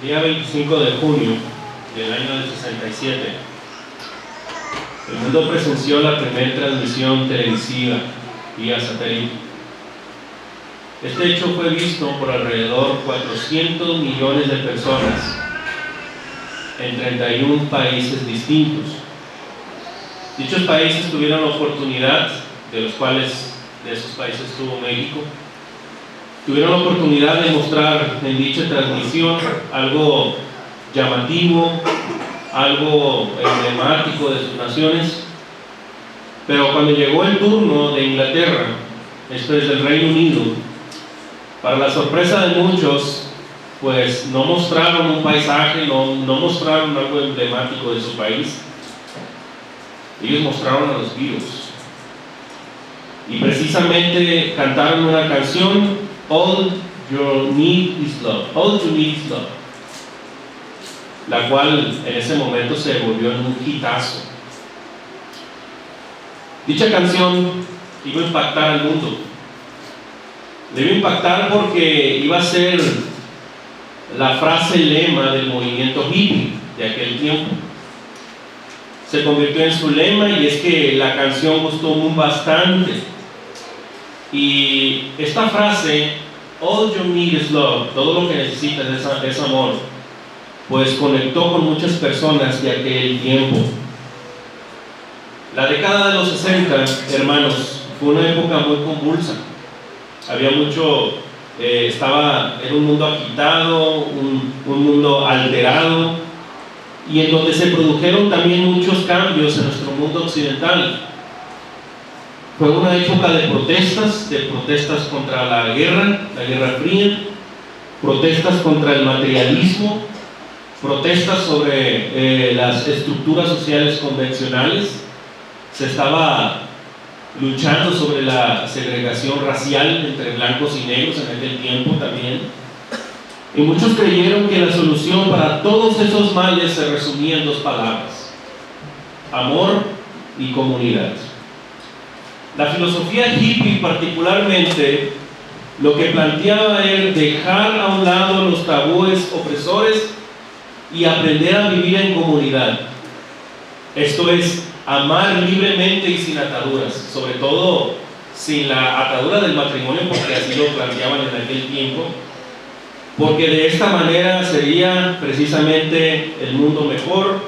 día 25 de junio del año del 67, el mundo presenció la primera transmisión televisiva vía satélite. Este hecho fue visto por alrededor de 400 millones de personas en 31 países distintos. Dichos países tuvieron la oportunidad, de esos países estuvo México, tuvieron la oportunidad de mostrar en dicha transmisión algo llamativo, algo emblemático de sus naciones. Pero cuando llegó el turno de Inglaterra, esto es del Reino Unido, para la sorpresa de muchos, pues no mostraron un paisaje, no mostraron algo emblemático de su país. Ellos mostraron a los vivos. Y precisamente cantaron una canción, All You Need Is Love, All You Need Is Love, la cual en ese momento se volvió en un hitazo. Dicha canción iba a impactar al mundo. Le iba a impactar porque iba a ser la frase lema del movimiento hippie de aquel tiempo. Se convirtió en su lema, y es que la canción gustó bastante. Y esta frase, All You Need Is Love, todo lo que necesitas es amor, pues conectó con muchas personas de aquel tiempo. La década de los 60, hermanos, fue una época muy convulsa. Había mucho, era un mundo agitado, un mundo alterado, y en donde se produjeron también muchos cambios en nuestro mundo occidental. Fue una época de protestas contra la Guerra Fría, protestas contra el materialismo, protestas sobre las estructuras sociales convencionales. Se estaba luchando sobre la segregación racial entre blancos y negros en aquel tiempo también. Y muchos creyeron que la solución para todos esos males se resumía en dos palabras: amor y comunidad. La filosofía hippie particularmente lo que planteaba era dejar a un lado los tabúes opresores y aprender a vivir en comunidad. Esto es, amar libremente y sin ataduras, sobre todo sin la atadura del matrimonio, porque así lo planteaban en aquel tiempo, porque de esta manera sería precisamente el mundo mejor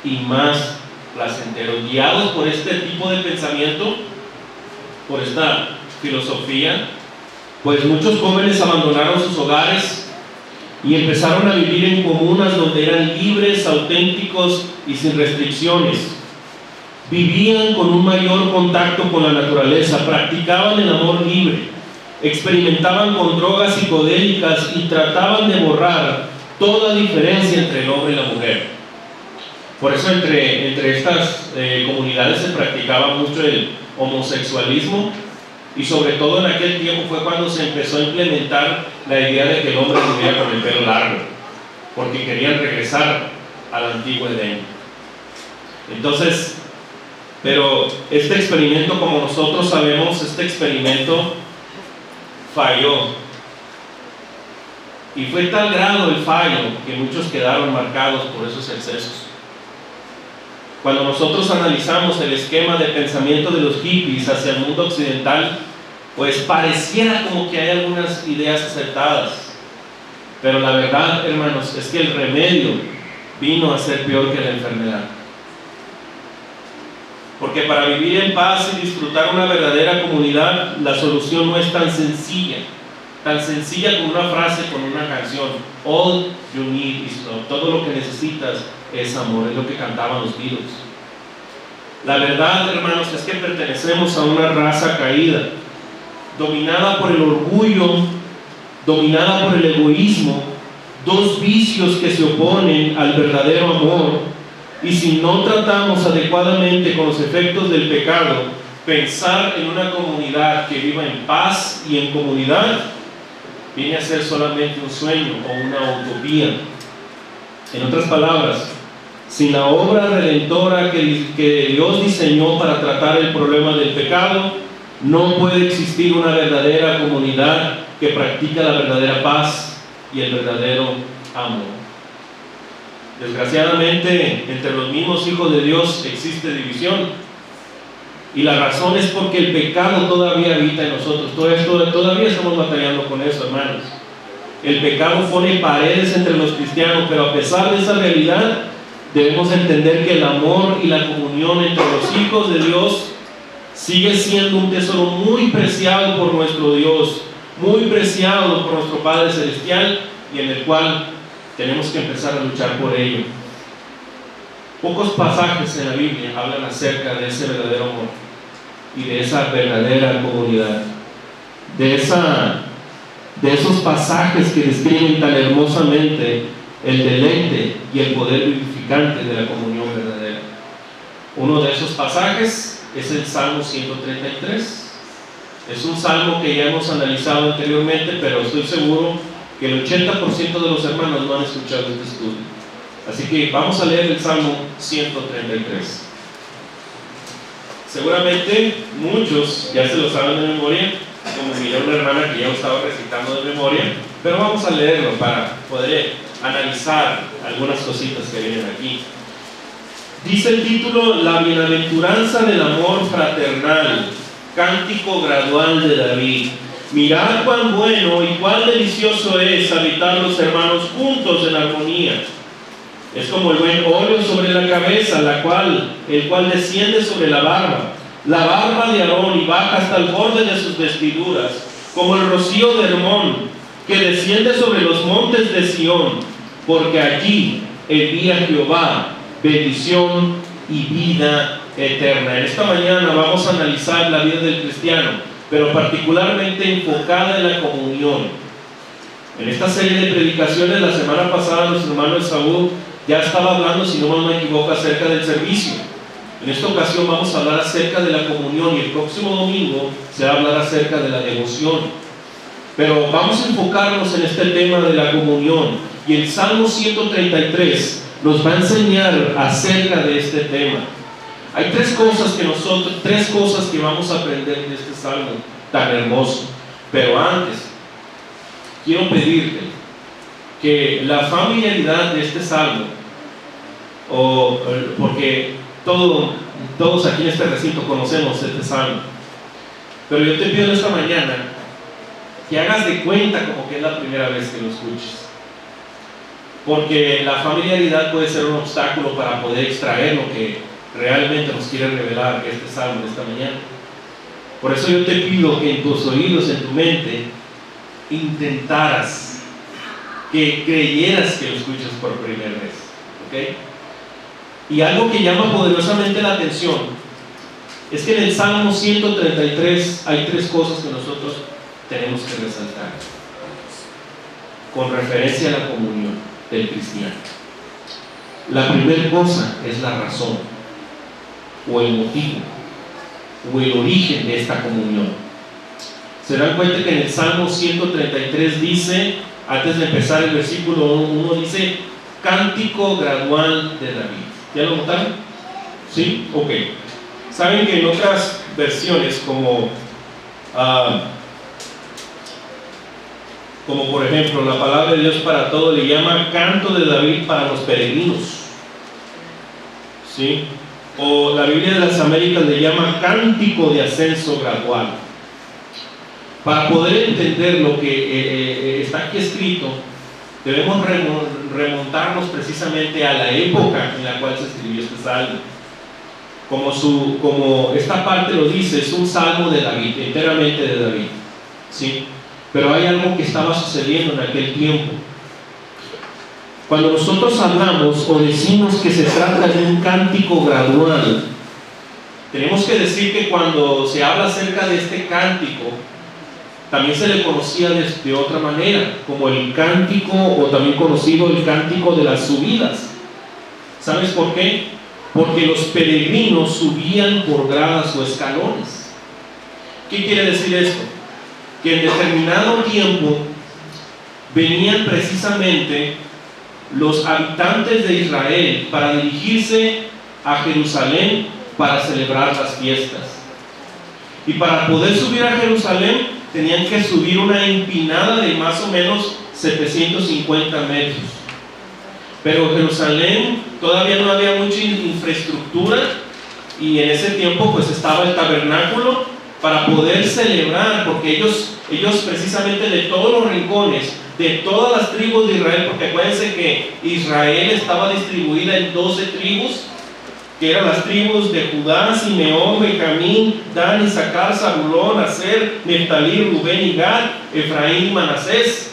y más placentero. Guiados por este tipo de pensamiento, por esta filosofía, pues muchos jóvenes abandonaron sus hogares y empezaron a vivir en comunas donde eran libres, auténticos y sin restricciones. Vivían con un mayor contacto con la naturaleza, practicaban el amor libre, experimentaban con drogas psicodélicas y trataban de borrar toda diferencia entre el hombre y la mujer. Por eso entre estas comunidades se practicaba mucho el homosexualismo, y sobre todo en aquel tiempo fue cuando se empezó a implementar la idea de que el hombre viviera con el pelo largo, porque querían regresar al antiguo Edén. Entonces, pero este experimento, como nosotros sabemos, este experimento falló, y fue tal grado el fallo que muchos quedaron marcados por esos excesos. Cuando nosotros analizamos el esquema de pensamiento de los hippies hacia el mundo occidental, pues pareciera como que hay algunas ideas acertadas, pero la verdad, hermanos, es que el remedio vino a ser peor que la enfermedad. Porque para vivir en paz y disfrutar una verdadera comunidad, la solución no es tan sencilla como una frase, con una canción. All you need is love. Todo lo que necesitas es amor, es lo que cantaban los Beatles. La verdad, hermanos, es que pertenecemos a una raza caída, dominada por el orgullo, dominada por el egoísmo, dos vicios que se oponen al verdadero amor. Y si no tratamos adecuadamente con los efectos del pecado, pensar en una comunidad que viva en paz y en comunidad viene a ser solamente un sueño o una utopía. En otras palabras, sin la obra redentora que Dios diseñó para tratar el problema del pecado, no puede existir una verdadera comunidad que practica la verdadera paz y el verdadero amor. Desgraciadamente, entre los mismos hijos de Dios existe división. Y la razón es porque el pecado todavía habita en nosotros. Todavía estamos batallando con eso, hermanos. El pecado pone paredes entre los cristianos, pero a pesar de esa realidad, debemos entender que el amor y la comunión entre los hijos de Dios sigue siendo un tesoro muy preciado por nuestro Dios, muy preciado por nuestro Padre Celestial, y en el cual tenemos que empezar a luchar por ello. Pocos pasajes en la Biblia hablan acerca de ese verdadero amor y de esa verdadera comunidad, de esos pasajes que describen tan hermosamente el deleite y el poder vivificante de la comunión verdadera. Uno de esos pasajes es el Salmo 133. Es un salmo que ya hemos analizado anteriormente, pero estoy seguro que el 80% de los hermanos no han escuchado este estudio. Así que vamos a leer el Salmo 133. Seguramente muchos ya se lo saben de memoria, como mi hermana que ya lo estaba recitando de memoria, pero vamos a leerlo para poder analizar algunas cositas que vienen aquí. Dice el título: La bienaventuranza del amor fraternal, cántico gradual de David. Mirad cuán bueno y cuán delicioso es habitar los hermanos juntos en armonía. Es como el buen óleo sobre la cabeza, el cual desciende sobre la barba de Aarón, y baja hasta el borde de sus vestiduras, como el rocío de Hermón, que desciende sobre los montes de Sión, porque allí envía Jehová bendición y vida eterna. En esta mañana vamos a analizar la vida del cristiano, pero particularmente enfocada en la comunión. En esta serie de predicaciones, la semana pasada, nuestro hermano Esaú ya estaba hablando, si no me equivoco, acerca del servicio. En esta ocasión vamos a hablar acerca de la comunión, y el próximo domingo se va a hablar acerca de la devoción. Pero vamos a enfocarnos en este tema de la comunión, y el Salmo 133 nos va a enseñar acerca de este tema. Hay tres cosas que vamos a aprender de este salmo tan hermoso. Pero antes, quiero pedirte que la familiaridad de este salmo, porque todos aquí en este recinto conocemos este salmo, pero yo te pido en esta mañana que hagas de cuenta como que es la primera vez que lo escuches, porque la familiaridad puede ser un obstáculo para poder extraer lo que realmente nos quiere revelar este salmo de esta mañana. Por eso yo te pido que en tus oídos, en tu mente, intentaras, que creyeras que lo escuchas por primera vez, ¿ok? Y algo que llama poderosamente la atención es que en el Salmo 133 hay tres cosas que nosotros tenemos que resaltar con referencia a la comunión del cristiano. La primera cosa es la razón, o el motivo, o el origen de esta comunión. Se dan cuenta que en el Salmo 133 dice, antes de empezar el versículo 1, dice cántico gradual de David. ¿Ya lo notaron? ¿Sí? Ok. Saben que en otras versiones, como por ejemplo la palabra de Dios para todo, le llama canto de David para los peregrinos, ¿sí? O la Biblia de las Américas le llama cántico de ascenso gradual. Para poder entender lo que está aquí escrito, debemos remontarnos precisamente a la época en la cual se escribió este salmo. Como esta parte lo dice, es un salmo de David, enteramente de David, ¿sí? Pero hay algo que estaba sucediendo en aquel tiempo. Cuando nosotros hablamos o decimos que se trata de un cántico gradual, tenemos que decir que cuando se habla acerca de este cántico, también se le conocía de otra manera, como el cántico, o también conocido el cántico de las subidas. ¿Sabes por qué? Porque los peregrinos subían por gradas o escalones. ¿Qué quiere decir esto? Que en determinado tiempo venían precisamente los habitantes de Israel para dirigirse a Jerusalén para celebrar las fiestas. Y para poder subir a Jerusalén tenían que subir una empinada de más o menos 750 metros. Pero Jerusalén todavía no había mucha infraestructura, y en ese tiempo pues estaba el tabernáculo para poder celebrar, porque ellos precisamente de todos los rincones, de todas las tribus de Israel, porque acuérdense que Israel estaba distribuida en 12 tribus, que eran las tribus de Judá, Simeón, Benjamín, Dan, Isaacar, Zabulón, Aser, Neftalí, Rubén y Gad, Efraín y Manasés.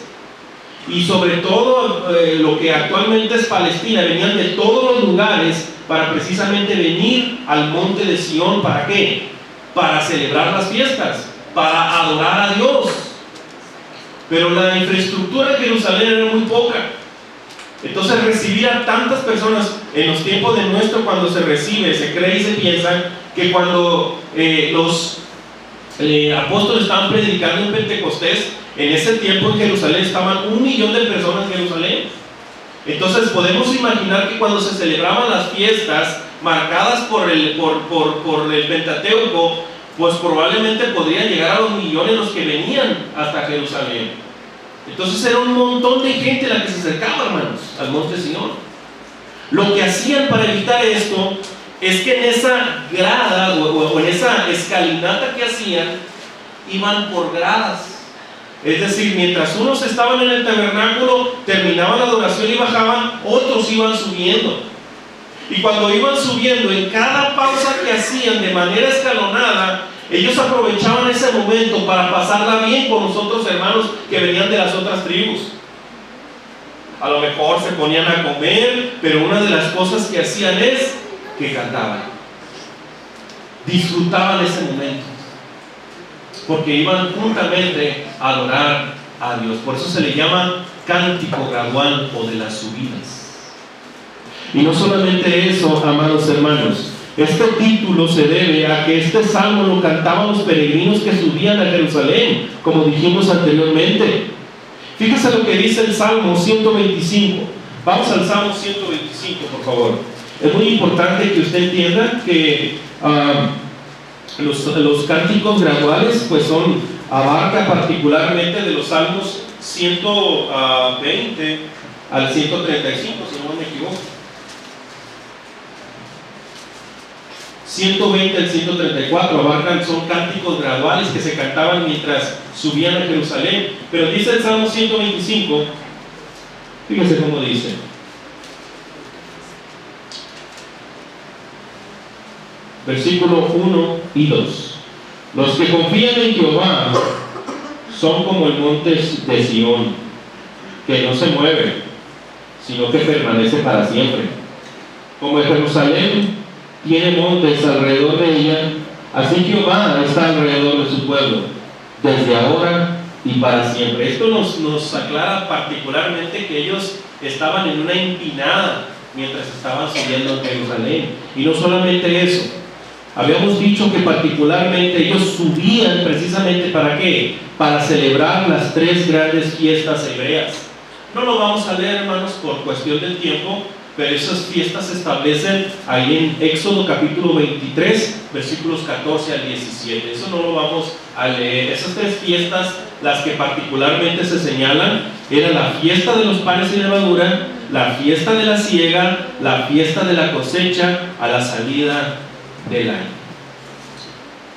Y sobre todo lo que actualmente es Palestina, venían de todos los lugares para precisamente venir al monte de Sión. ¿Para qué? Para celebrar las fiestas, para adorar a Dios. Pero la infraestructura de Jerusalén era muy poca. Entonces recibir a tantas personas en los tiempos de nuestro, cuando se recibe, se cree y se piensa que cuando los apóstoles estaban predicando en Pentecostés, en ese tiempo en Jerusalén estaban 1 millón de personas en Jerusalén. Entonces podemos imaginar que cuando se celebraban las fiestas marcadas por el Pentateuco, pues probablemente podrían llegar a los millones los que venían hasta Jerusalén. Entonces era un montón de gente la que se acercaba, hermanos, al monte Sión. Lo que hacían para evitar esto es que en esa grada o en esa escalinata que hacían, iban por gradas. Es decir, mientras unos estaban en el tabernáculo, terminaban la adoración y bajaban, otros iban subiendo. Y cuando iban subiendo, en cada pausa que hacían de manera escalonada, ellos aprovechaban ese momento para pasarla bien con los otros hermanos que venían de las otras tribus. A lo mejor se ponían a comer, pero una de las cosas que hacían es que cantaban. Disfrutaban ese momento, porque iban juntamente a adorar a Dios. Por eso se le llama cántico gradual o de las subidas. Y no solamente eso, amados hermanos, este título se debe a que este salmo lo cantaban los peregrinos que subían a Jerusalén, como dijimos anteriormente. Fíjese lo que dice el Salmo 125. Vamos al Salmo 125, por favor. Es muy importante que usted entienda que los cánticos graduales pues abarca particularmente de los salmos 120 al 135, si no me equivoco. 120 al 134 abarcan, son cánticos graduales que se cantaban mientras subían a Jerusalén. Pero dice el Salmo 125, fíjese cómo dice: versículo 1 y 2. Los que confían en Jehová son como el monte de Sión, que no se mueve, sino que permanece para siempre. Como Jerusalén tiene montes alrededor de ella, así Jehová está alrededor de su pueblo, desde ahora y para siempre. Esto nos aclara particularmente que ellos estaban en una empinada mientras estaban subiendo a Jerusalén. Y no solamente eso, habíamos dicho que particularmente ellos subían precisamente ¿para qué? Para celebrar las 3 grandes fiestas hebreas. No lo vamos a leer, hermanos, por cuestión del tiempo, pero esas fiestas se establecen ahí en Éxodo capítulo 23, versículos 14 al 17. Eso no lo vamos a leer. Esas 3 fiestas, las que particularmente se señalan, era la fiesta de los panes sin levadura, la fiesta de la siega, la fiesta de la cosecha a la salida del año.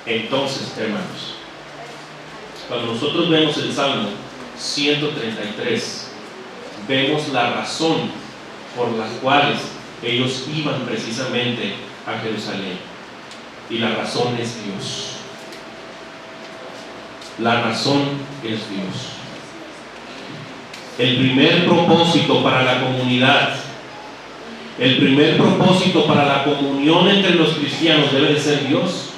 Entonces, hermanos, cuando nosotros vemos el Salmo 133, vemos la razón por las cuales ellos iban precisamente a Jerusalén. Y la razón es Dios. La razón es Dios. El primer propósito para la comunidad, el primer propósito para la comunión entre los cristianos debe de ser Dios.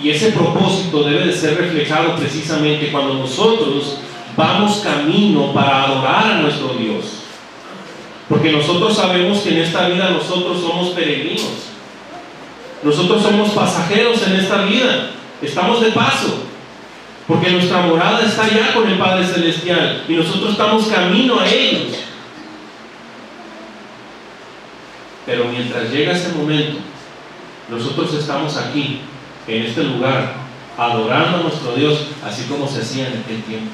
Y ese propósito debe de ser reflejado precisamente cuando nosotros vamos camino para adorar a nuestro Dios. Porque nosotros sabemos que en esta vida nosotros somos peregrinos. Nosotros somos pasajeros en esta vida. Estamos de paso. Porque nuestra morada está allá con el Padre Celestial. Y nosotros estamos camino a ellos. Pero mientras llega ese momento, nosotros estamos aquí, en este lugar, adorando a nuestro Dios, así como se hacía en aquel tiempo.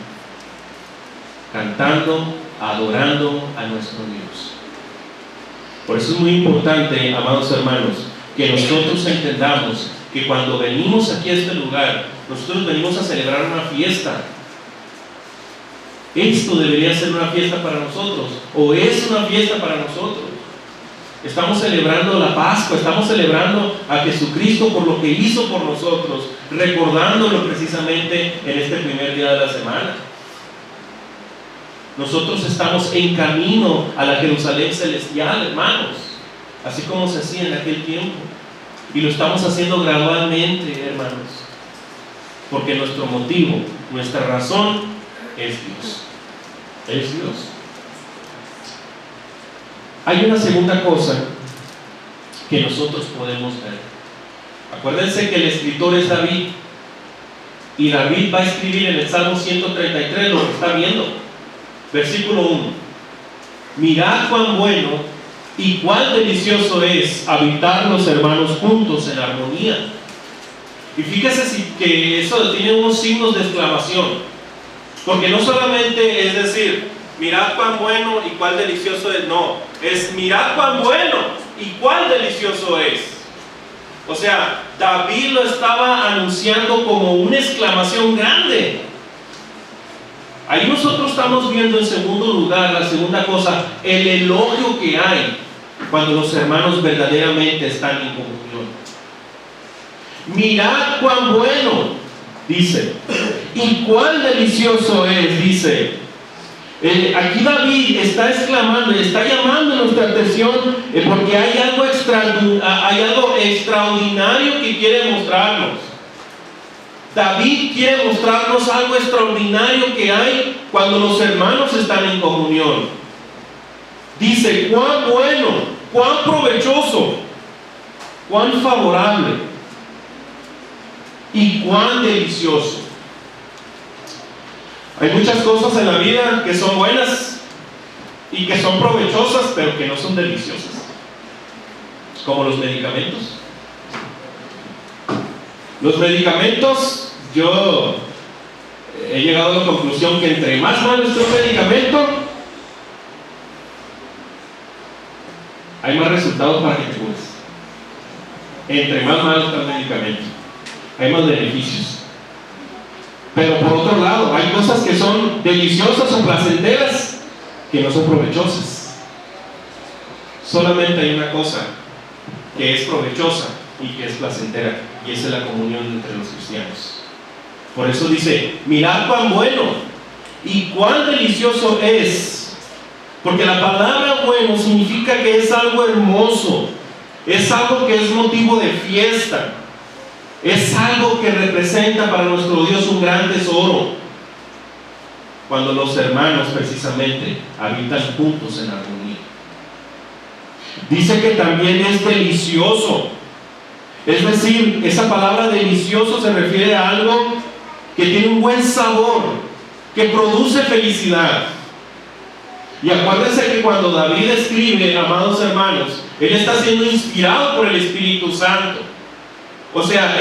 Cantando, adorando a nuestro Dios. Por eso es muy importante, amados hermanos, que nosotros entendamos que cuando venimos aquí a este lugar, nosotros venimos a celebrar una fiesta. Esto debería ser una fiesta para nosotros, o es una fiesta para nosotros. Estamos celebrando la Pascua, estamos celebrando a Jesucristo por lo que hizo por nosotros, recordándolo precisamente en este primer día de la semana. Nosotros estamos en camino a la Jerusalén celestial, hermanos, así como se hacía en aquel tiempo. Y lo estamos haciendo gradualmente, hermanos, porque nuestro motivo, nuestra razón es Dios. Es Dios. Hay una segunda cosa que nosotros podemos ver. Acuérdense que el escritor es David, y David va a escribir en el Salmo 133 lo que está viendo. Versículo 1: mirad cuán bueno y cuán delicioso es habitar los hermanos juntos en armonía. Y fíjese que eso tiene unos signos de exclamación, porque no solamente es decir, mirad cuán bueno y cuán delicioso es, no, es mirad cuán bueno y cuán delicioso es. O sea, David lo estaba anunciando como una exclamación grande. Ahí nosotros estamos viendo en segundo lugar, la segunda cosa, el elogio que hay cuando los hermanos verdaderamente están en comunión. Mirad cuán bueno, dice, y cuán delicioso es, dice. Aquí David está exclamando, está llamando nuestra atención porque hay algo extraordinario que quiere mostrarnos. David quiere mostrarnos algo extraordinario que hay cuando los hermanos están en comunión. Dice, cuán bueno, cuán provechoso, cuán favorable y cuán delicioso. Hay muchas cosas en la vida que son buenas y que son provechosas, pero que no son deliciosas, como los medicamentos. Los medicamentos, yo he llegado a la conclusión que entre más malo esté un medicamento, hay más resultados para que te cures. Entre más malo está el medicamento, hay más beneficios. Pero por otro lado, hay cosas que son deliciosas o placenteras que no son provechosas. Solamente hay una cosa que es provechosa y que es placentera, y esa es la comunión entre los cristianos. Por eso dice, mirad cuán bueno y cuán delicioso es, porque la palabra bueno significa que es algo hermoso, es algo que es motivo de fiesta, es algo que representa para nuestro Dios un gran tesoro, cuando los hermanos precisamente habitan juntos en armonía. Dice que también es delicioso. Es decir, esa palabra delicioso se refiere a algo que tiene un buen sabor, que produce felicidad. Y acuérdense que cuando David escribe, amados hermanos, él está siendo inspirado por el Espíritu Santo. O sea,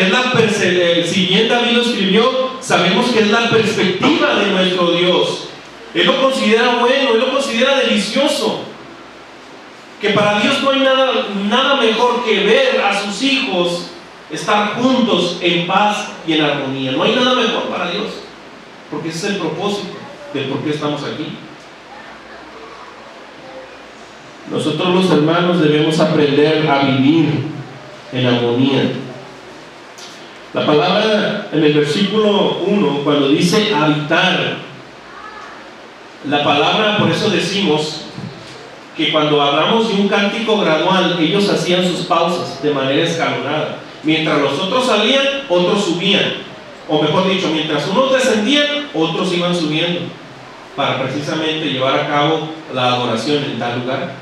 si bien David lo escribió, sabemos que es la perspectiva de nuestro Dios. Él lo considera bueno, él lo considera delicioso. Que para Dios no hay nada mejor que ver a sus hijos estar juntos en paz y en armonía. No hay nada mejor para Dios, porque ese es el propósito de por qué estamos aquí. Nosotros los hermanos debemos aprender a vivir en armonía. La palabra en el versículo 1, cuando dice habitar, la palabra, por eso decimos que cuando hablamos de un cántico gradual, ellos hacían sus pausas de manera escalonada. Mientras los otros salían, otros subían. O mejor dicho, mientras unos descendían, otros iban subiendo, para precisamente llevar a cabo la adoración en tal lugar.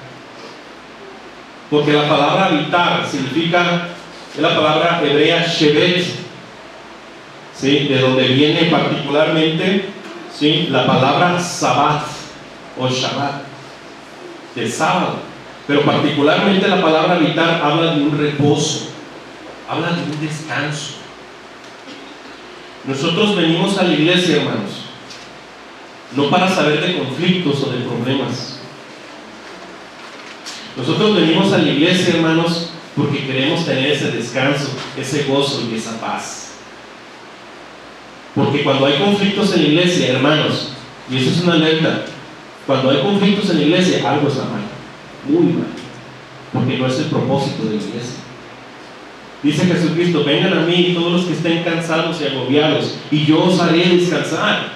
Porque la palabra habitar significa, es la palabra hebrea shevet, ¿sí? De donde viene particularmente, ¿sí?, la palabra sabat o shabbat, del sábado. Pero particularmente la palabra habitar habla de un reposo, habla de un descanso. Nosotros venimos a la iglesia, hermanos, no para saber de conflictos o de problemas. Nosotros venimos a la iglesia, hermanos, porque queremos tener ese descanso, ese gozo y esa paz. Porque cuando hay conflictos en la iglesia, hermanos, y eso es una alerta, cuando hay conflictos en la iglesia, algo está mal, muy mal, porque no es el propósito de la iglesia. Dice Jesucristo: vengan a mí todos los que estén cansados y agobiados, y yo os haré descansar.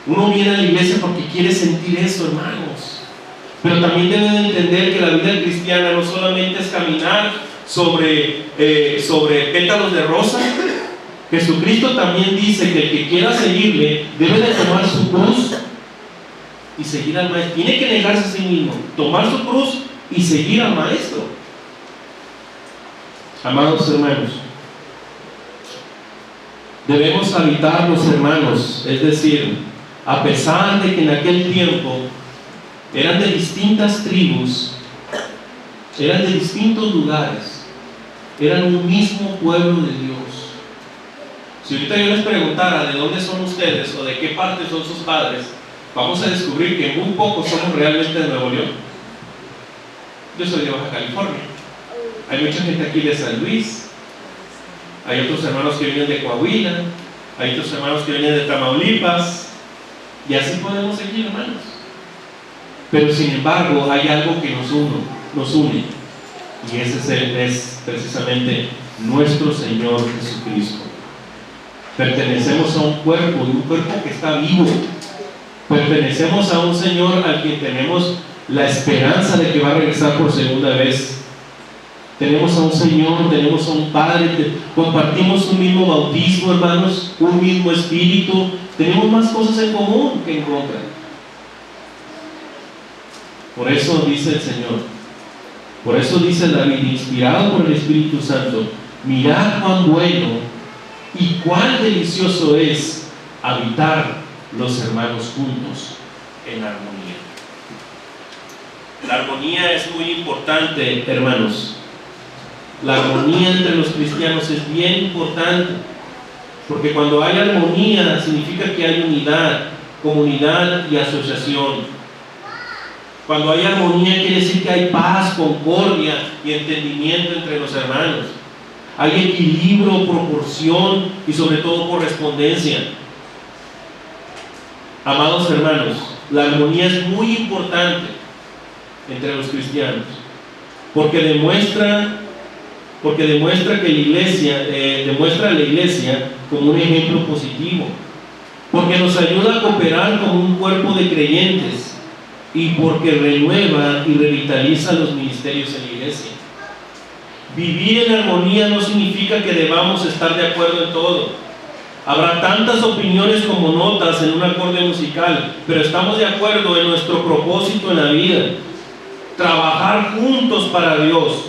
Uno viene a la iglesia porque quiere sentir eso, hermanos. Pero también deben entender que la vida cristiana no solamente es caminar sobre pétalos de rosa. Jesucristo también dice que el que quiera seguirle debe de tomar su cruz y seguir al Maestro. Tiene que negarse a sí mismo, tomar su cruz y seguir al Maestro. Amados hermanos, debemos habitar los hermanos, es decir, a pesar de que en aquel tiempo eran de distintas tribus, eran de distintos lugares, eran un mismo pueblo de Dios. Si ahorita yo les preguntara de dónde son ustedes o de qué parte son sus padres, vamos a descubrir que muy pocos somos realmente de Nuevo León. Yo soy de Baja California. Hay mucha gente aquí de San Luis, hay otros hermanos que vienen de Coahuila, hay otros hermanos que vienen de Tamaulipas, y así podemos seguir, hermanos. Pero sin embargo hay algo que nos une, y ese es precisamente nuestro Señor Jesucristo. Pertenecemos a un cuerpo, y un cuerpo que está vivo. Pertenecemos a un Señor al quien tenemos la esperanza de que va a regresar por segunda vez. Tenemos a un Señor, tenemos a un Padre, compartimos un mismo bautismo, hermanos, un mismo espíritu, tenemos más cosas en común que en contra. Por eso dice el Señor, por eso dice David, inspirado por el Espíritu Santo: mirad cuán bueno y cuán delicioso es habitar los hermanos juntos en armonía. La armonía es muy importante, hermanos. La armonía entre los cristianos es bien importante, porque cuando hay armonía significa que hay unidad, comunidad y asociación. Cuando hay armonía quiere decir que hay paz, concordia y entendimiento entre los hermanos. Hay equilibrio, proporción y sobre todo correspondencia. Amados hermanos, la armonía es muy importante entre los cristianos, porque demuestra que la iglesia, demuestra a la iglesia como un ejemplo positivo, porque nos ayuda a cooperar como un cuerpo de creyentes y porque renueva y revitaliza los ministerios en la iglesia. Vivir en armonía no significa que debamos estar de acuerdo en todo. Habrá tantas opiniones como notas en un acorde musical, pero estamos de acuerdo en nuestro propósito en la vida: trabajar juntos para Dios.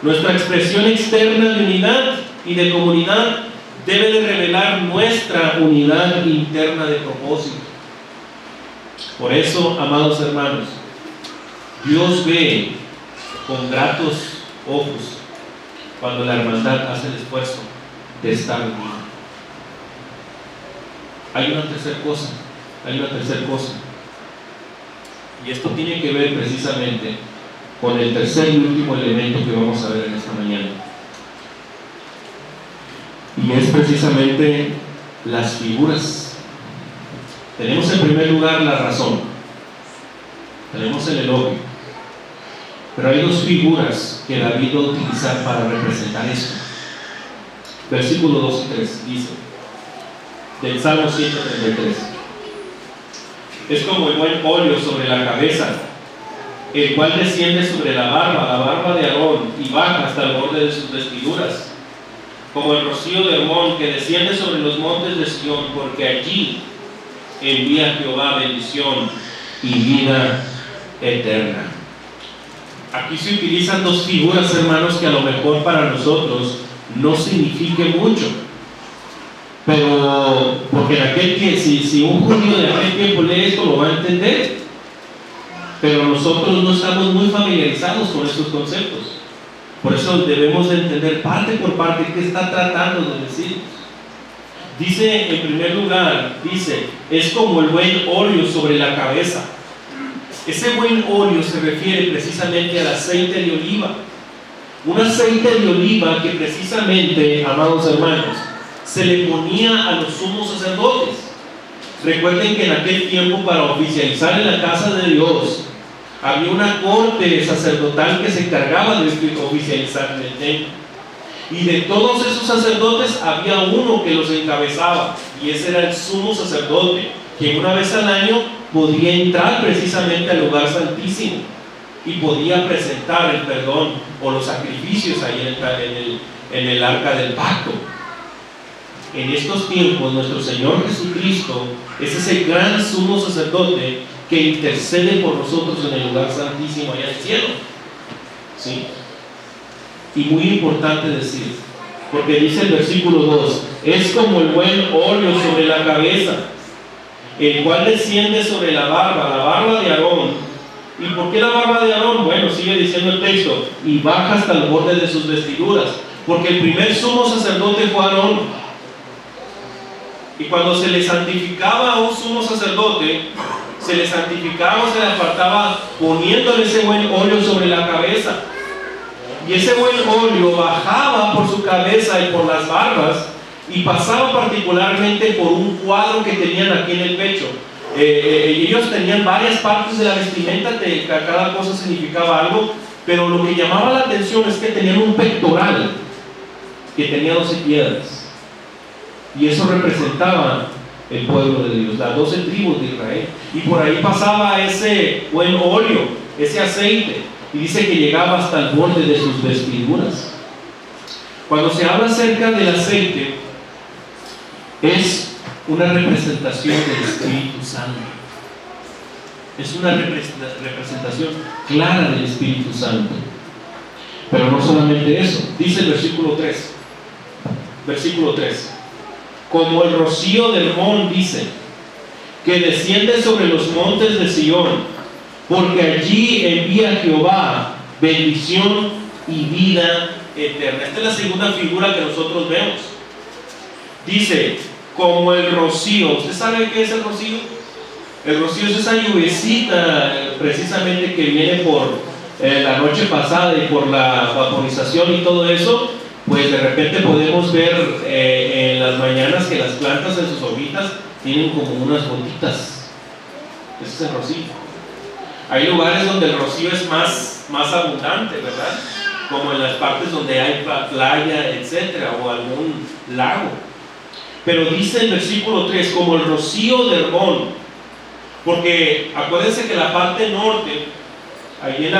Nuestra expresión externa de unidad y de comunidad debe de revelar nuestra unidad interna de propósito. Por eso, amados hermanos, Dios ve con gratos ojos cuando la hermandad hace el esfuerzo de estar unida. Hay una tercera cosa, y esto tiene que ver precisamente con el tercer y último elemento que vamos a ver en esta mañana, y es precisamente las figuras. Tenemos en primer lugar la razón, tenemos el elogio, pero hay dos figuras que David va a utilizar para representar esto. Versículo 2 y 3 dice, del Salmo 133: es como el buen óleo sobre la cabeza, el cual desciende sobre la barba de Aarón, y baja hasta el borde de sus vestiduras, como el rocío de Hermón que desciende sobre los montes de Sión, porque allí envía Jehová bendición y vida eterna. Aquí se utilizan dos figuras, hermanos, que a lo mejor para nosotros no signifique mucho, pero porque en aquel tiempo, si un judío de aquel tiempo lee esto, lo va a entender, pero nosotros no estamos muy familiarizados con estos conceptos. Por eso debemos de entender parte por parte qué está tratando de decir. Dice, en primer lugar, dice, es como el buen óleo sobre la cabeza. Ese buen óleo se refiere precisamente al aceite de oliva. Un aceite de oliva que precisamente, amados hermanos, se le ponía a los sumos sacerdotes. Recuerden que en aquel tiempo, para oficializar en la casa de Dios, había una corte sacerdotal que se encargaba de oficializar en el templo. Y de todos esos sacerdotes había uno que los encabezaba, y ese era el sumo sacerdote, que una vez al año podía entrar precisamente al lugar santísimo y podía presentar el perdón o los sacrificios ahí en el arca del pacto. En estos tiempos nuestro Señor Jesucristo es ese gran sumo sacerdote que intercede por nosotros en el lugar santísimo allá en el cielo. ¿Sí? Y muy importante decir, porque dice el versículo 2, es como el buen óleo sobre la cabeza, el cual desciende sobre la barba de Aarón. ¿Y por qué la barba de Aarón? Bueno, sigue diciendo el texto, y baja hasta el borde de sus vestiduras, porque el primer sumo sacerdote fue Aarón. Y cuando se le santificaba a un sumo sacerdote, se le santificaba o se le apartaba poniéndole ese buen óleo sobre la cabeza. Y ese buen óleo bajaba por su cabeza y por las barbas y pasaba particularmente por un cuadro que tenían aquí en el pecho. Ellos tenían varias partes de la vestimenta, cada cosa significaba algo, pero lo que llamaba la atención es que tenían un pectoral que tenía 12 piedras, y eso representaba el pueblo de Dios, las 12 tribus de Israel, y por ahí pasaba ese buen óleo, ese aceite, y dice que llegaba hasta el borde de sus vestiduras. Cuando se habla acerca del aceite, es una representación del Espíritu Santo. Es una representación clara del Espíritu Santo. Pero no solamente eso, dice el versículo 3. Versículo 3. Como el rocío del Hermón, dice, que desciende sobre los montes de Sión, porque allí envía Jehová bendición y vida eterna. Esta es la segunda figura que nosotros vemos. Dice, como el rocío. ¿Usted sabe qué es el rocío? El rocío es esa lluvecita precisamente que viene por la noche pasada y por la vaporización y todo eso. Pues de repente podemos ver en las mañanas que las plantas en sus hojitas tienen como unas gotitas. Ese es el rocío. Hay lugares donde el rocío es más abundante, ¿verdad? Como en las partes donde hay playa, etcétera, o algún lago. Pero dice el versículo 3, como el rocío de Hermón, porque acuérdense que la parte norte, ahí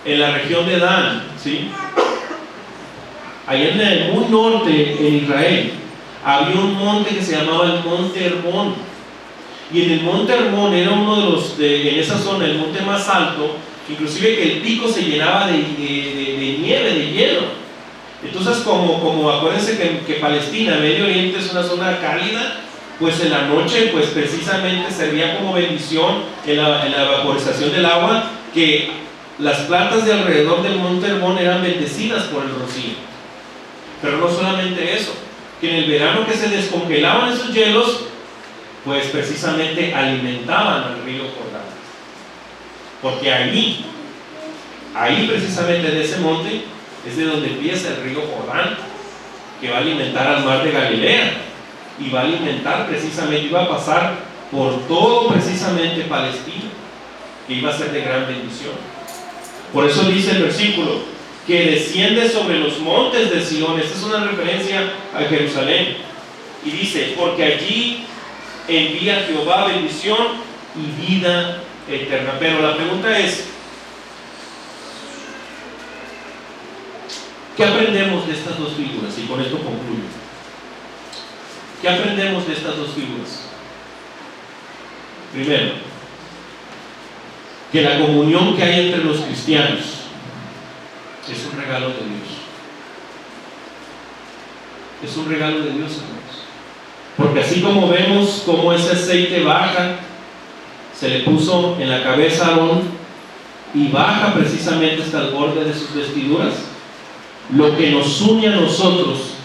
en la región de Dan, ¿sí? Ahí en el muy norte, en Israel, había un monte que se llamaba el Monte Hermón. Y en el Monte Hermón era uno de los, en esa zona, el monte más alto, inclusive que el pico se llenaba de nieve, de hielo. Entonces, como acuérdense que Palestina, Medio Oriente, es una zona cálida, pues en la noche, pues precisamente servía como bendición en la vaporización del agua, que las plantas de alrededor del Monte Hermón eran bendecidas por el rocío. Pero no solamente eso, que en el verano que se descongelaban esos hielos, pues precisamente alimentaban al río Jordán, porque ahí precisamente de ese monte es de donde empieza el río Jordán, que va a alimentar al mar de Galilea, y va a alimentar precisamente, iba a pasar por todo precisamente Palestina, que iba a ser de gran bendición. Por eso dice el versículo, que desciende sobre los montes de Sión. Esta es una referencia a Jerusalén, y dice, porque allí envía Jehová bendición y vida eterna. Pero la pregunta es, ¿qué aprendemos de estas dos figuras? Y con esto concluyo. ¿Qué aprendemos de estas dos figuras? Primero, que la comunión que hay entre los cristianos es un regalo de Dios. Es un regalo de Dios, hermanos. Porque así como vemos cómo ese aceite baja, se le puso en la cabeza a Aarón y baja precisamente hasta el borde de sus vestiduras, lo que nos une a nosotros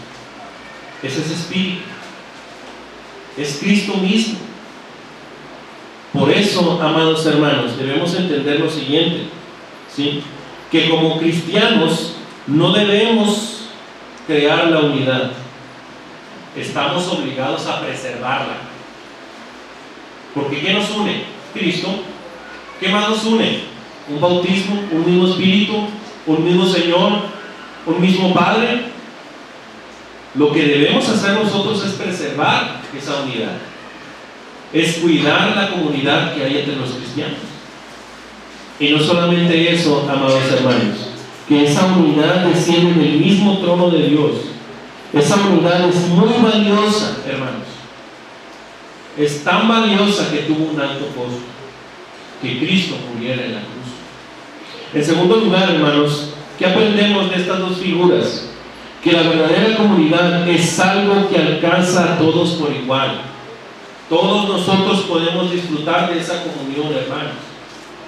es ese espíritu. es Cristo mismo. Por eso, amados hermanos, debemos entender lo siguiente, ¿sí? Que como cristianos no debemos crear la unidad, estamos obligados a preservarla. Porque ¿qué nos une? Cristo. ¿Qué más nos une? Un bautismo, un mismo Espíritu, un mismo Señor, un mismo Padre. Lo que debemos hacer nosotros es preservar esa unidad, es cuidar la comunidad que hay entre los cristianos. Y no solamente eso, amados hermanos, que esa unidad desciende del mismo trono de Dios. Esa unidad es muy valiosa, hermanos. Es tan valiosa que tuvo un alto costo, que Cristo muriera en la cruz. En segundo lugar, hermanos, ¿qué aprendemos de estas dos figuras? Que la verdadera comunidad es algo que alcanza a todos por igual. Todos nosotros podemos disfrutar de esa comunión, hermanos.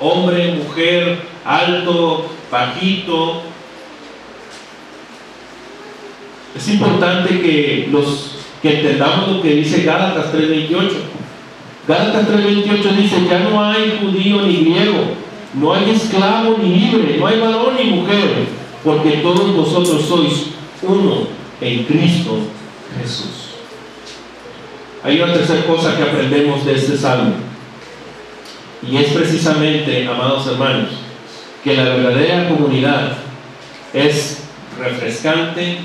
Hombre, mujer, alto, bajito. Es importante que entendamos lo que dice Gálatas 3:28. Gálatas 3:28 dice: ya no hay judío ni griego, no hay esclavo ni libre, no hay varón ni mujer, porque todos vosotros sois uno en Cristo Jesús. Hay una tercera cosa que aprendemos de este salmo, y es precisamente, amados hermanos, que la verdadera comunidad es refrescante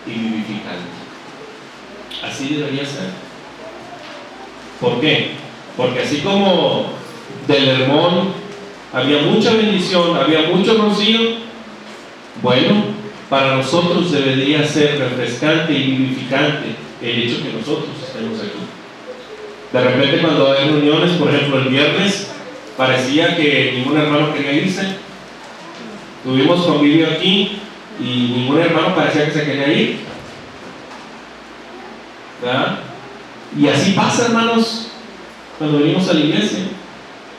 y vivificante. Así debería ser. ¿Por qué? Porque así como del Hermón había mucha bendición, había mucho rocío, bueno, para nosotros debería ser refrescante y vivificante el hecho que nosotros estemos aquí. De repente, cuando hay reuniones, por ejemplo el viernes, parecía que ningún hermano quería irse. Tuvimos convivio aquí y ningún hermano parecía que se quería ir, ¿verdad? Y así pasa, hermanos, cuando venimos a la iglesia.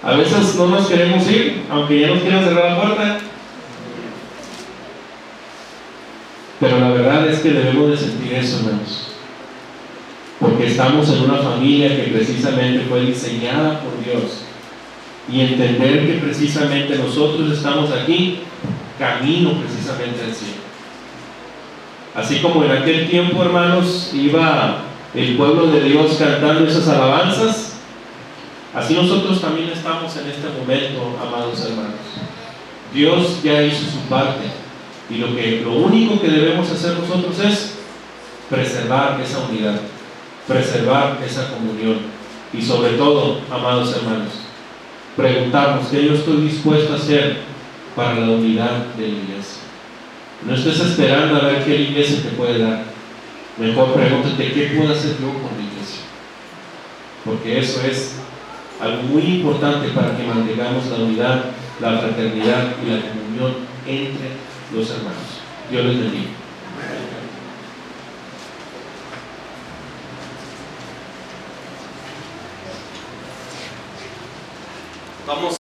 A veces no nos queremos ir, aunque ya nos quieran cerrar la puerta. Pero la verdad es que debemos de sentir eso, hermanos, porque estamos en una familia que precisamente fue diseñada por Dios, y entender que precisamente nosotros estamos aquí camino precisamente al cielo. Así como en aquel tiempo, hermanos, iba el pueblo de Dios cantando esas alabanzas, así nosotros también estamos en este momento, amados hermanos. Dios ya hizo su parte, y lo único que debemos hacer nosotros es preservar esa unidad, preservar esa comunión, y sobre todo, amados hermanos, preguntarnos qué yo estoy dispuesto a hacer para la unidad de la iglesia. No estés esperando a ver qué la iglesia te puede dar. Mejor pregúntate qué puedo hacer yo por la iglesia, porque eso es algo muy importante para que mantengamos la unidad, la fraternidad y la comunión entre los hermanos. Dios les bendiga.